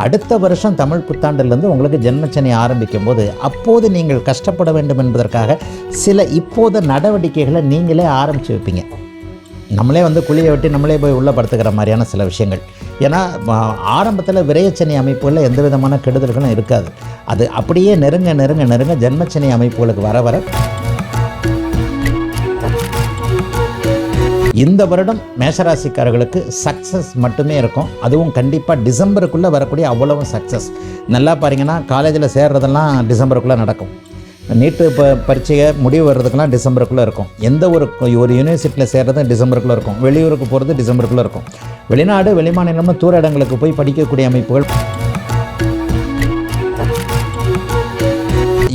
அடுத்த வருஷம் தமிழ் புத்தாண்டிலிருந்து உங்களுக்கு ஜென்மச்சனி ஆரம்பிக்கும் போது அப்போது நீங்கள் கஷ்டப்பட வேண்டும் என்பதற்காக சில இப்போது நடவடிக்கைகளை நீங்களே ஆரம்பித்து வைப்பீங்க. நம்மளே குழியை வெட்டி நம்மளே போய் உள்ளே படுத்துக்கிற மாதிரியான சில விஷயங்கள். ஏன்னா ஆரம்பத்தில் விரயச்சனி அமைப்புகளில் எந்த விதமான கெடுதல்களும் இருக்காது. அது அப்படியே நெருங்க நெருங்க நெருங்க ஜென்மச்சனி அமைப்புகளுக்கு வர வர இந்த வருடம் மேஷராசிக்காரர்களுக்கு சக்ஸஸ் மட்டுமே இருக்கும். அதுவும் கண்டிப்பாக டிசம்பருக்குள்ளே வரக்கூடிய அவ்வளவும் சக்ஸஸ். நல்லா பாருங்கன்னா காலேஜில் சேர்றதெல்லாம் டிசம்பருக்குள்ளே நடக்கும். நீட்டு பரீட்சையை முடிவு வர்றதுக்கெல்லாம் டிசம்பருக்குள்ளே இருக்கும். எந்த ஒரு யூனிவர்சிட்டியில் சேர்றது டிசம்பருக்குள்ளே இருக்கும். வெளியூருக்கு போகிறது டிசம்பருக்குள்ளே இருக்கும். வெளிநாடு வெளிமாநிலமும் தூர இடங்களுக்கு போய் படிக்கக்கூடிய அமைப்புகள்,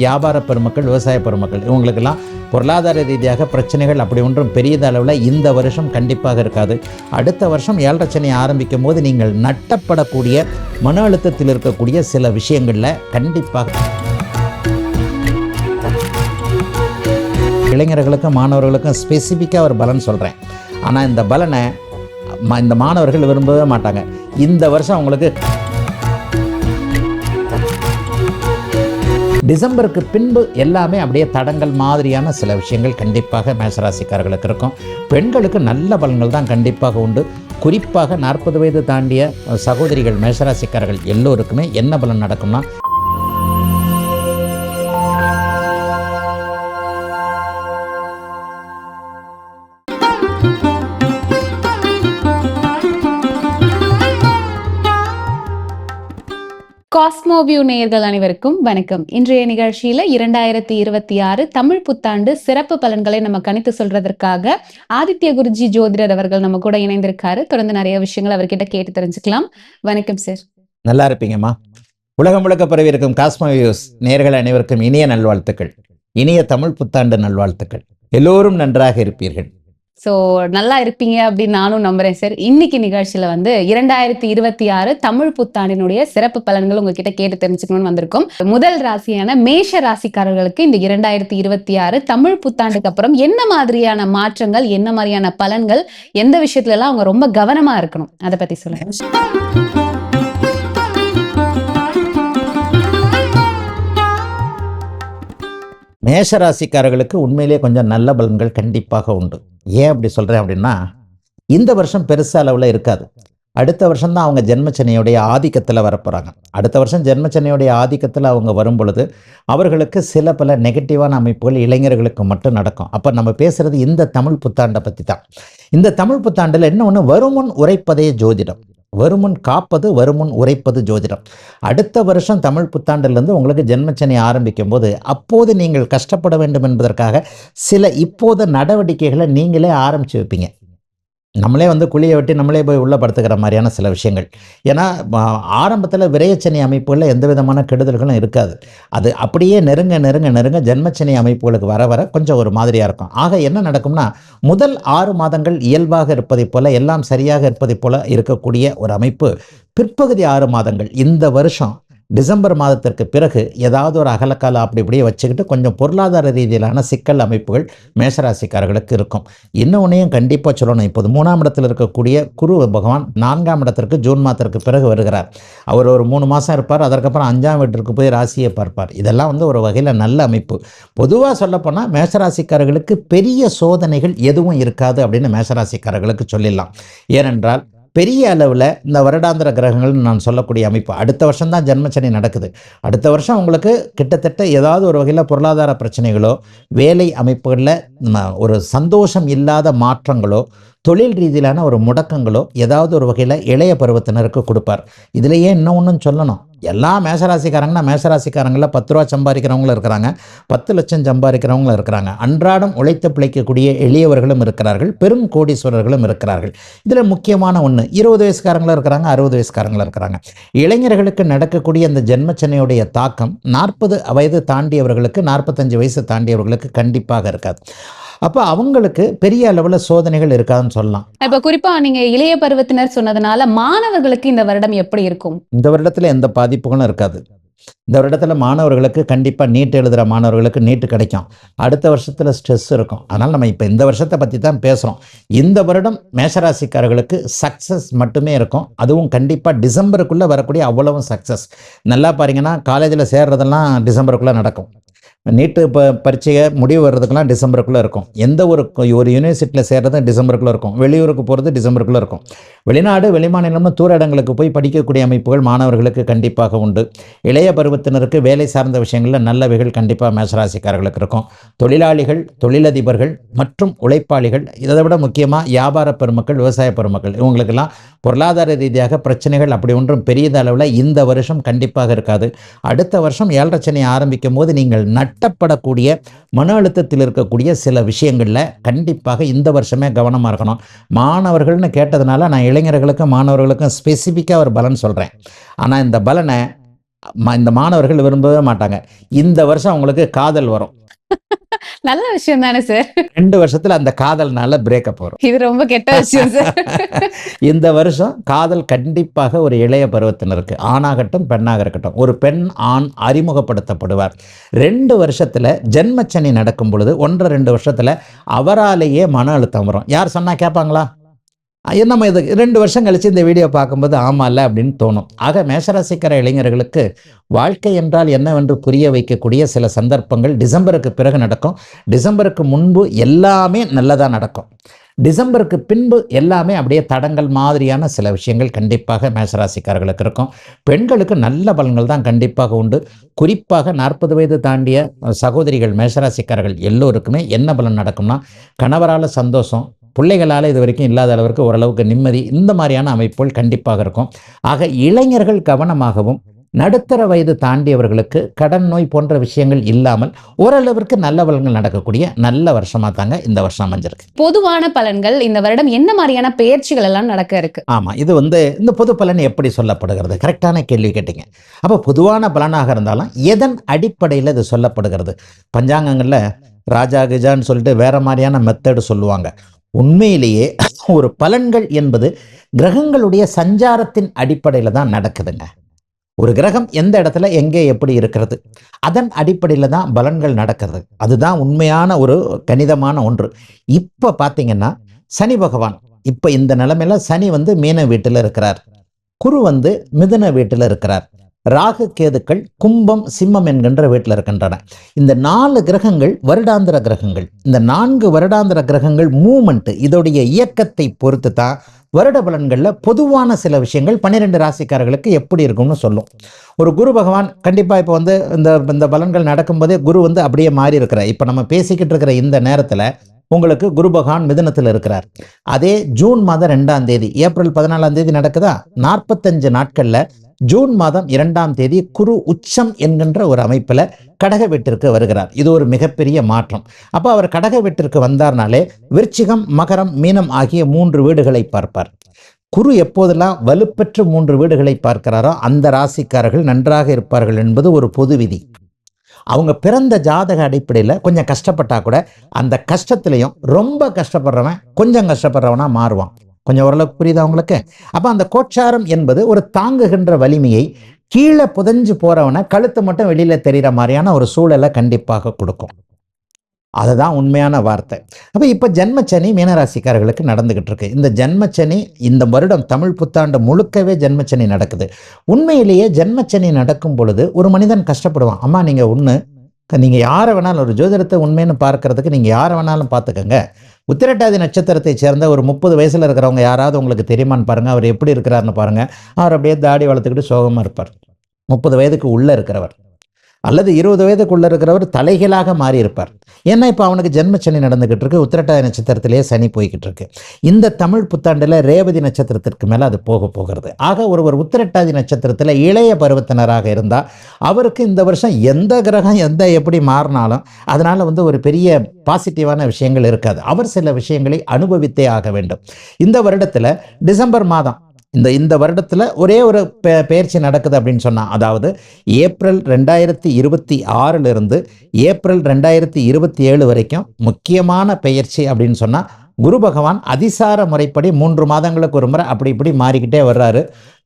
வியாபார பெருமக்கள், விவசாய பெருமக்கள், இவங்களுக்கெல்லாம் பொருளாதார ரீதியாக பிரச்சனைகள் அப்படி ஒன்றும் பெரியத அளவில் இந்த வருஷம் கண்டிப்பாக இருக்காது. அடுத்த வருஷம் 7.5 சனி ஆரம்பிக்கும் போது நீங்கள் நட்டப்படக்கூடிய மன அழுத்தத்தில் இருக்கக்கூடிய சில விஷயங்களில் கண்டிப்பாக இளைஞர்களுக்கும் மாணவர்களுக்கும் ஸ்பெசிஃபிக்காக ஒரு பலன் சொல்கிறேன். ஆனால் இந்த பலனை இந்த மாணவர்கள் விரும்பவே மாட்டாங்க. இந்த வருஷம் அவங்களுக்கு டிசம்பருக்கு பின்பு எல்லாமே அப்படியே தடங்கள் மாதிரியான சில விஷயங்கள் கண்டிப்பாக மேஷராசிக்காரர்களுக்கு இருக்கும். பெண்களுக்கு நல்ல பலன்கள் தான் கண்டிப்பாக உண்டு. குறிப்பாக 40 வயது தாண்டிய சகோதரிகள் மேஷராசிக்காரர்கள் எல்லோருக்குமே என்ன பலன் நடக்கும்னா, காஸ்மோவியூ நேயர்கள் அனைவருக்கும் வணக்கம். இன்றைய நிகழ்ச்சியில 2026 தமிழ் புத்தாண்டு சிறப்பு பலன்களை நம்ம கணித்து சொல்றதற்காக ஆதித்ய குருஜி ஜோதிடர் அவர்கள் நம்ம கூட இணைந்திருக்காரு. தொடர்ந்து நிறைய விஷயங்கள் அவர்கிட்ட கேட்டு தெரிஞ்சுக்கலாம். வணக்கம் சார். நல்லா இருப்பீங்கம்மா. உலகம் முழுக்க பரவி இருக்கும் காஸ்மோவியூஸ் நேயர்கள் அனைவருக்கும் இனிய நல்வாழ்த்துக்கள், இனிய தமிழ் புத்தாண்டு நல்வாழ்த்துக்கள். எல்லோரும் நன்றாக இருப்பீர்கள். ஸோ நல்லா இருப்பீங்க அப்படின்னு நானும் நம்புறேன் சார். இன்னைக்கு நிகழ்ச்சியில 2026 தமிழ் புத்தாண்டினுடைய சிறப்பு பலன்கள் உங்ககிட்ட கேட்டு தெரிஞ்சுக்கணும்னு வந்திருக்கோம். முதல் ராசியான மேஷ ராசிக்காரர்களுக்கு இந்த 2026 தமிழ் புத்தாண்டுக்கு அப்புறம் என்ன மாதிரியான மாற்றங்கள், என்ன மாதிரியான பலன்கள், எந்த விஷயத்துல எல்லாம் அவங்க ரொம்ப கவனமா இருக்கணும், அதை பத்தி சொல்லுங்க. மேஷராசிக்காரர்களுக்கு உண்மையிலே கொஞ்சம் நல்ல பலன்கள் கண்டிப்பாக உண்டு. ஏன் அப்படி சொல்கிறேன் அப்படின்னா, இந்த வருஷம் பெருசு அளவில் இருக்காது. அடுத்த வருஷம்தான் அவங்க ஜென்மச்சனியுடைய ஆதிக்கத்தில் வரப்போகிறாங்க. அடுத்த வருஷம் ஜென்மச்சனியுடைய ஆதிக்கத்தில் அவங்க வரும் பொழுது அவர்களுக்கு சில பல நெகட்டிவான அமைப்புகள் இளைஞர்களுக்கு மட்டும் நடக்கும். அப்போ நம்ம பேசுகிறது இந்த தமிழ் புத்தாண்டை பற்றி தான். இந்த தமிழ் புத்தாண்டில் என்ன ஒன்று, வருமுன் உரைப்பதே ஜோதிடம், வருமுன் காப்பது வருமுன் உரைப்பது ஜோதிடம். அடுத்த வருஷம் தமிழ் புத்தாண்டிலிருந்து உங்களுக்கு ஜென்மச்சனி ஆரம்பிக்கும் போது அப்போது நீங்கள் கஷ்டப்பட வேண்டும் என்பதற்காக சில இப்போது நடவடிக்கைகளை நீங்களே ஆரம்பித்து வைப்பீங்க. நம்மளே குழியை வெட்டி நம்மளே போய் உள்ளே படுத்துக்கிற மாதிரியான சில விஷயங்கள். ஏன்னா ஆரம்பத்தில் விரயச்சனி அமைப்புகளில் எந்த விதமான கெடுதல்களும் இருக்காது. அது அப்படியே நெருங்க நெருங்க நெருங்க ஜென்மச்சனி அமைப்புகளுக்கு வர வர கொஞ்சம் ஒரு மாதிரியாக இருக்கும். ஆக என்ன நடக்கும்னா, முதல் 6 மாதங்கள் இயல்பாக இருப்பதைப் போல, எல்லாம் சரியாக இருப்பதைப் போல இருக்கக்கூடிய ஒரு அமைப்பு. பிற்பகுதி 6 மாதங்கள் இந்த வருஷம் டிசம்பர் மாதத்திற்கு பிறகு ஏதாவது ஒரு அகலக்கால அப்படி இப்படியே வச்சுக்கிட்டு கொஞ்சம் பொருளாதார ரீதியிலான சிக்கல் அமைப்புகள் மேஷராசிக்காரர்களுக்கு இருக்கும். இன்னொன்னையும் கண்டிப்பாக சொல்லணும். இப்போது 3ஆம் இடத்தில் இருக்கக்கூடிய குரு பகவான் 4ஆம் இடத்திற்கு ஜூன் மாதத்திற்கு பிறகு வருகிறார். அவர் ஒரு 3 மாதம் இருப்பார். அதற்கப்புறம் 5ஆம் வீட்டிற்கு போய் ராசியை பார்ப்பார். இதெல்லாம் ஒரு வகையில் நல்ல அமைப்பு. பொதுவாக சொல்லப்போனால் மேஷராசிக்காரர்களுக்கு பெரிய சோதனைகள் எதுவும் இருக்காது அப்படின்னு மேஷராசிக்காரர்களுக்கு சொல்லிடலாம். ஏனென்றால் பெரிய அளவில் இந்த வருடாந்திர கிரகங்கள்னு நான் சொல்லக்கூடிய அமைப்பு. அடுத்த வருஷம் தான் ஜென்மச்சனி நடக்குது. அடுத்த வருஷம் உங்களுக்கு கிட்டத்தட்ட ஏதாவது ஒரு வகையில் பொருளாதார பிரச்சனைகளோ, வேலை அமைப்புகளில் ஒரு சந்தோஷம் இல்லாத மாற்றங்களோ, தொழில் ரீதியிலான ஒரு முடக்கங்களோ ஏதாவது ஒரு வகையில் இளைய பருவத்தினருக்கு கொடுப்பார். இதுலேயே இன்னொன்றும் சொல்லணும், எல்லா மேஷராசிக்காரங்கன்னா மேஷராசிக்காரங்களில் 10 ரூபா சம்பாதிக்கிறவங்களும் இருக்கிறாங்க, 10 லட்சம் சம்பாதிக்கிறவங்களும் இருக்கிறாங்க, அன்றாடம் உழைத்து பிழைக்கக்கூடிய எளியவர்களும் இருக்கிறார்கள், பெரும் கோடீஸ்வரர்களும் இருக்கிறார்கள். இதில் முக்கியமான ஒன்று, 20 வயசுக்காரங்களும் இருக்கிறாங்க, 60 வயசுக்காரங்களும் இருக்கிறாங்க. இளைஞர்களுக்கு நடக்கக்கூடிய இந்த ஜென்மச்சனியுடைய தாக்கம் 40 வயது தாண்டியவர்களுக்கு, 45 வயசு தாண்டியவர்களுக்கு கண்டிப்பாக இருக்காது. அப்போ அவங்களுக்கு பெரிய அளவில் சோதனைகள் இருக்காதுன்னு சொல்லலாம். இப்போ குறிப்பா நீங்க இளைய பருவத்தினர் சொன்னதுனால மாணவர்களுக்கு இந்த வருடம் எப்படி இருக்கும்? இந்த வருடத்தில் எந்த பாதிப்புகளும் இருக்காது. இந்த வருடத்தில் மாணவர்களுக்கு கண்டிப்பாக நீட் எழுதுகிற மாணவர்களுக்கு நீட்டு கிடைக்கும். அடுத்த வருஷத்தில் ஸ்ட்ரெஸ் இருக்கும். அதனால் நம்ம இப்போ இந்த வருஷத்தை பற்றி தான் பேசுகிறோம். இந்த வருடம் மேஷராசிக்காரர்களுக்கு சக்ஸஸ் மட்டுமே இருக்கும். அதுவும் கண்டிப்பாக டிசம்பருக்குள்ளே வரக்கூடிய அவ்வளவும் சக்ஸஸ். நல்லா பாருங்கன்னா காலேஜில் சேர்றதெல்லாம் டிசம்பருக்குள்ளே நடக்கும். நீட்டு பரீட்சையை முடிவு வர்றதுக்கெல்லாம் டிசம்பருக்குள்ளே இருக்கும். எந்த ஒரு யூனிவர்சிட்டியில் சேர்றது டிசம்பருக்குள்ளே இருக்கும். வெளியூருக்கு போகிறது டிசம்பருக்குள்ளே இருக்கும். வெளிநாடு வெளிமாநிலம்னு தூர இடங்களுக்கு போய் படிக்கக்கூடிய அமைப்புகள் மாணவர்களுக்கு கண்டிப்பாக உண்டு. இளைய பருவத்தினருக்கு வேலை சார்ந்த விஷயங்களில் நல்லவைகள் கண்டிப்பாக மேஷராசிக்காரர்களுக்கு இருக்கும். தொழிலாளிகள், தொழிலதிபர்கள் மற்றும் உழைப்பாளிகள், இதை விட முக்கியமாக வியாபார பெருமக்கள், விவசாய பெருமக்கள், இவங்களுக்கெல்லாம் பொருளாதார ரீதியாக பிரச்சனைகள் அப்படி ஒன்றும் பெரிய அளவில் இந்த வருஷம் கண்டிப்பாக இருக்காது. அடுத்த வருஷம் 7.5 சனி ஆரம்பிக்கும் போது நீங்கள் நட்டப்படக்கூடிய மன அழுத்தத்தில் இருக்கக்கூடிய சில விஷயங்களில் கண்டிப்பாக இந்த வருஷமே கவனமாக இருக்கணும். மாணவர்கள்னு கேட்டதுனால நான் இளைஞர்களுக்கும் மாணவர்களுக்கும் ஸ்பெசிஃபிக்காக ஒரு பலன் சொல்கிறேன். ஆனால் இந்த பலனை இந்த மாணவர்கள் விரும்பவே மாட்டாங்க. இந்த வருஷம் அவங்களுக்கு காதல் வரும். நல்ல விஷயம் தானே சார்? 2 வருஷத்துல அந்த காதல்னால பிரேக்கப் வரும். இது ரொம்ப கெட்ட விஷயம் சார். இந்த வருஷம் காதல் கண்டிப்பாக ஒரு இளைய பருவத்தினருக்கு, ஆணாகட்டும் பெண்ணாக இருக்கட்டும், ஒரு பெண் ஆண் அறிமுகப்படுத்தப்படுவார். 2 வருஷத்துல ஜென்மச்சனி நடக்கும் பொழுது 1.5-2 வருஷத்துல அவராலேயே மன அழுத்தம் வரும். யார் சொன்னா கேட்பாங்களா? நம்ம இது 2 வருஷம் கழிச்சு இந்த வீடியோ பார்க்கும்போது ஆமாம்ல அப்படின்னு தோணும். ஆக மேஷராசிக்கார இளைஞர்களுக்கு வாழ்க்கை என்றால் என்னவென்று புரிய வைக்கக்கூடிய சில சந்தர்ப்பங்கள் டிசம்பருக்கு பிறகு நடக்கும். டிசம்பருக்கு முன்பு எல்லாமே நல்லதாக நடக்கும். டிசம்பருக்கு பின்பு எல்லாமே அப்படியே தடங்கள் மாதிரியான சில விஷயங்கள் கண்டிப்பாக மேஷராசிக்காரர்களுக்கு இருக்கும். பெண்களுக்கு நல்ல பலன்கள் தான் கண்டிப்பாக உண்டு. குறிப்பாக 40 வயது தாண்டிய சகோதரிகள் மேஷராசிக்காரர்கள் எல்லோருக்குமே என்ன பலன் நடக்கும்னா, கணவரால் சந்தோஷம், பிள்ளைகளால் இது வரைக்கும் இல்லாத அளவிற்கு ஓரளவுக்கு நிம்மதி, இந்த மாதிரியான அமைப்புகள் கண்டிப்பாக இருக்கும். ஆக இளைஞர்கள் கவனமாகவும், நடுத்தர வயது தாண்டியவர்களுக்கு கடன் நோய் போன்ற விஷயங்கள் இல்லாமல் ஓரளவிற்கு நல்ல பலன்கள் நடக்கக்கூடிய நல்ல வருஷமா தாங்க இந்த வருஷம் அமைஞ்சிருக்கு. பொதுவான பலன்கள் இந்த வருடம் என்ன மாதிரியான பெயர்ச்சிகள் எல்லாம் நடக்க இருக்கு? ஆமா, இது இந்த பொது பலன் எப்படி சொல்லப்படுகிறது? கரெக்டான கேள்வி கேட்டீங்க. அப்போ பொதுவான பலனாக இருந்தாலும் எதன் அடிப்படையில் இது சொல்லப்படுகிறது? பஞ்சாங்கங்கள்ல ராஜா கிஜான்னு சொல்லிட்டு வேற மாதிரியான மெத்தடு சொல்லுவாங்க. உண்மையிலேயே ஒரு பலன்கள் என்பது கிரகங்களுடைய சஞ்சாரத்தின் அடிப்படையில் தான் நடக்குதுங்க. ஒரு கிரகம் எந்த இடத்துல எங்கே எப்படி இருக்கிறது, அதன் அடிப்படையில் தான் பலன்கள் நடக்கிறது. அதுதான் உண்மையான ஒரு கணிதமான ஒன்று. இப்போ பார்த்தீங்கன்னா சனி பகவான் இப்போ இந்த நிலைமையில சனி மீன வீட்டில் இருக்கிறார், குரு மிதுன வீட்டில் இருக்கிறார், ராகு கேதுக்கள் கும்பம் சிம்மம் என்கின்ற வீட்டில் இருக்கின்றன. இந்த 4 கிரகங்கள் வருடாந்திர கிரகங்கள். இந்த 4 வருடாந்திர கிரகங்கள் மூமெண்ட், இதோடைய இயக்கத்தை பொறுத்து தான் வருட பலன்களில் பொதுவான சில விஷயங்கள் 12 ராசிக்காரர்களுக்கு எப்படி இருக்கும்னு சொல்லும். ஒரு குரு பகவான் கண்டிப்பாக இப்போ இந்த பலன்கள் நடக்கும்போதே குரு அப்படியே மாறி இருக்கிறார். இப்போ நம்ம பேசிக்கிட்டு இருக்கிற இந்த நேரத்தில் உங்களுக்கு குரு பகவான் மிதுனத்தில் இருக்கிறார். அதே ஜூன் மாதம் 2ஆம் தேதி, ஏப்ரல் 14ஆம் தேதி நடக்குதா, 45 நாட்களில் ஜூன் மாதம் 2ஆம் தேதி குரு உச்சம் என்கின்ற ஒரு அமைப்பில் கடக வீட்டிற்கு வருகிறார். இது ஒரு மிகப்பெரிய மாற்றம். அப்போ அவர் கடக வீட்டிற்கு வந்தார்னாலே விருச்சிகம், மகரம், மீனம் ஆகிய 3 வீடுகளை பார்ப்பார். குரு எப்போதெல்லாம் வலுப்பெற்று 3 வீடுகளை பார்க்கிறாரோ அந்த ராசிக்காரர்கள் நன்றாக இருப்பார்கள் என்பது ஒரு பொது விதி. அவங்க பிறந்த ஜாதக அடிப்படையில் கொஞ்சம் கஷ்டப்பட்டா கூட அந்த கஷ்டத்திலையும் ரொம்ப கஷ்டப்படுறவன் கொஞ்சம் கஷ்டப்படுறவனா மாறுவான். கொஞ்சம் ஓரளவுக்கு புரியுதா உங்களுக்கு? அப்போ அந்த கோச்சாரம் என்பது ஒரு தாங்குகின்ற வலிமையை, கீழே புதைஞ்சு போறவனை கழுத்து மட்டும் வெளியில தெரிகிற மாதிரியான ஒரு சூழலை கண்டிப்பாக கொடுக்கும். அதுதான் உண்மையான வார்த்தை. அப்போ இப்போ ஜென்மச்சனி மீனராசிக்காரர்களுக்கு நடந்துகிட்டு இருக்கு. இந்த ஜென்மச்சனி இந்த வருடம் தமிழ் புத்தாண்டு முழுக்கவே ஜென்மச்சனி நடக்குது. உண்மையிலேயே ஜென்மச்சனி நடக்கும் பொழுது ஒரு மனிதன் கஷ்டப்படுவான். அம்மா நீங்கள் யாரை வேணாலும், ஒரு ஜோதிடத்தை உண்மைன்னு பார்க்கறதுக்கு நீங்கள் யாரை வேணாலும் பார்த்துக்கங்க. உத்திரட்டாதி நட்சத்திரத்தை சேர்ந்த ஒரு 30 வயசில் இருக்கிறவங்க யாராவது உங்களுக்கு தெரியுமான்னு பாருங்கள். அவர் எப்படி இருக்கிறாருன்னு பாருங்கள். அவர் அப்படியே தாடி வளர்த்துக்கிட்டு சோகமாக இருப்பார். 30 வயதுக்கு உள்ளே இருக்கிறவர் அல்லது 20 வயதுக்குள்ளே இருக்கிறவர் தலைகீழாக மாறி இருப்பார். ஏன்னா இப்போ அவனுக்கு ஜென்மச்சனி நடந்துகிட்டு இருக்கு. உத்திரட்டாதி நட்சத்திரத்திலேயே சனி போய்கிட்டு இருக்கு. இந்த தமிழ் புத்தாண்டில் ரேவதி நட்சத்திரத்திற்கு மேலே அது போகிறது. ஆக ஒருவர் உத்திரட்டாதி நட்சத்திரத்தில் இளைய பருவத்தினராக இருந்தால் அவருக்கு இந்த வருஷம் எந்த கிரகம் எப்படி மாறினாலும் அதனால் ஒரு பெரிய பாசிட்டிவான விஷயங்கள் இருக்காது. அவர் சில விஷயங்களை அனுபவித்தே ஆக வேண்டும். இந்த வருடத்தில் டிசம்பர் மாதம் இந்த வருடத்தில் ஒரே ஒரு பெயர்ச்சி நடக்குது அப்படின்னு சொன்னால், அதாவது ஏப்ரல் 2026 ஏப்ரல் 2027 வரைக்கும் முக்கியமான பெயர்ச்சி அப்படின்னு சொன்னால் குரு பகவான் அதிசார முறைப்படி 3 மாதங்களுக்கு ஒரு முறை அப்படி இப்படி மாறிக்கிட்டே வர்றாரு.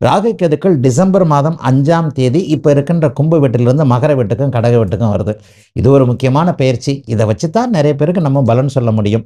ராகு கேதுக்கள் டிசம்பர் மாதம் 5ஆம் தேதி இப்போ இருக்கின்ற கும்ப வீட்டிலிருந்து மகர வீட்டுக்கும் கடக வீட்டுக்கும் வருது. இது ஒரு முக்கியமான பயிற்சி. இதை வச்சு தான் நிறைய பேருக்கு நம்ம பலன் சொல்ல முடியும்.